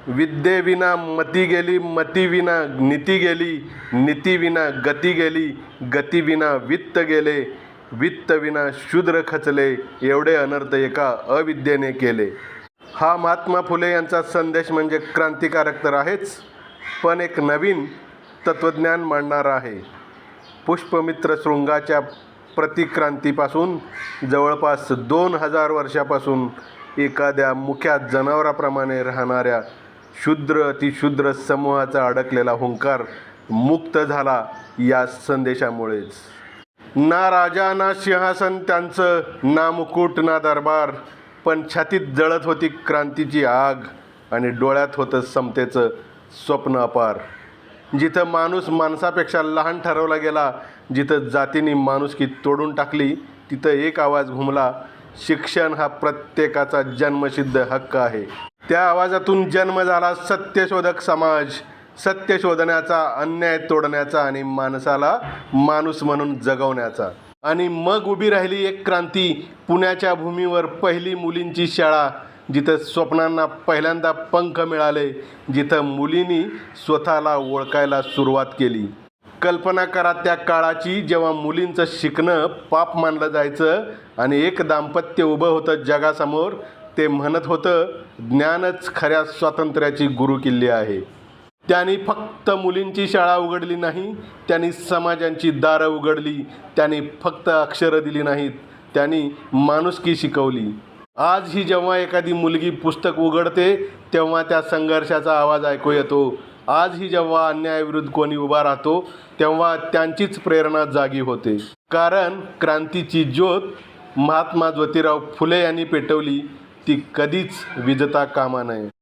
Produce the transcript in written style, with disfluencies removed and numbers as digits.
विद्येविना मती गेली, मतीविना नीती गेली, नीतीविना गती गेली, गतीविना वित्त गेले, वित्तविना शूद्र खचले, एवढे अनर्थ एका अविद्येने केले. हा महात्मा फुले यांचा संदेश म्हणजे क्रांतिकारक तर आहेच, पण एक नवीन तत्त्वज्ञान मांडणारा आहे. पुष्पमित्र शृंगाच्या प्रतिक्रांतीपासून जवळपास 2000 वर्षापासून एखाद्या मुक्या जनावराप्रमाणे राहणाऱ्या शूद्र अतिशूद्र समूहाचा अडकलेला हुंकार मुक्त झाला या संदेशामुळेच. ना राजा ना सिंहासन त्यांचं, ना मुकुट ना दरबार, पण छातीत जळत होती क्रांतीची आग आणि डोळ्यात होतं समतेचं स्वप्न अपार. जिथं माणूस माणसापेक्षा लहान ठरवला गेला, जिथं जातींनी माणुसकी तोडून टाकली, तिथं एक आवाज घुमला, शिक्षण हा प्रत्येकाचा जन्मसिद्ध हक्क आहे. त्या आवाजातून जन्म झाला सत्यशोधक समाज, सत्य शोधण्याचा, अन्याय तोडण्याचा आणि माणसाला माणूस म्हणून जगवण्याचा. आणि मग उभी राहिली एक क्रांती, पुण्याच्या भूमीवर पहिली मुलींची शाळा, जिथं स्वप्नांना पहिल्यांदा पंख मिळाले, जिथं मुलींनी स्वतःला ओळखायला सुरुवात केली. कल्पना करा त्या काळाची, जेव्हा मुलींचं शिकणं पाप मानलं जायचं आणि एक दाम्पत्य उभं होतं जगासमोर. ते म्हणत होतं, ज्ञानच खऱ्या स्वातंत्र्याची गुरुकिल्ली आहे. त्यांनी फक्त मुलींची शाळा उघडली नाही, त्यांनी समाजांची दारं उघडली. त्यांनी फक्त अक्षरं दिली नाहीत, त्यांनी माणुसकी शिकवली. आजही जेव्हा एखादी मुलगी पुस्तक उघडते, तेव्हा त्या संघर्षाचा आवाज ऐकू येतो. आजही जेव्हा अन्यायाविरुद्ध कोणी उभा राहतो, तेव्हा त्यांचीच प्रेरणा जागी होते. कारण क्रांतीची ज्योत महात्मा ज्योतिराव फुले यांनी पेटवली, ती कधीच विझता कामा नये.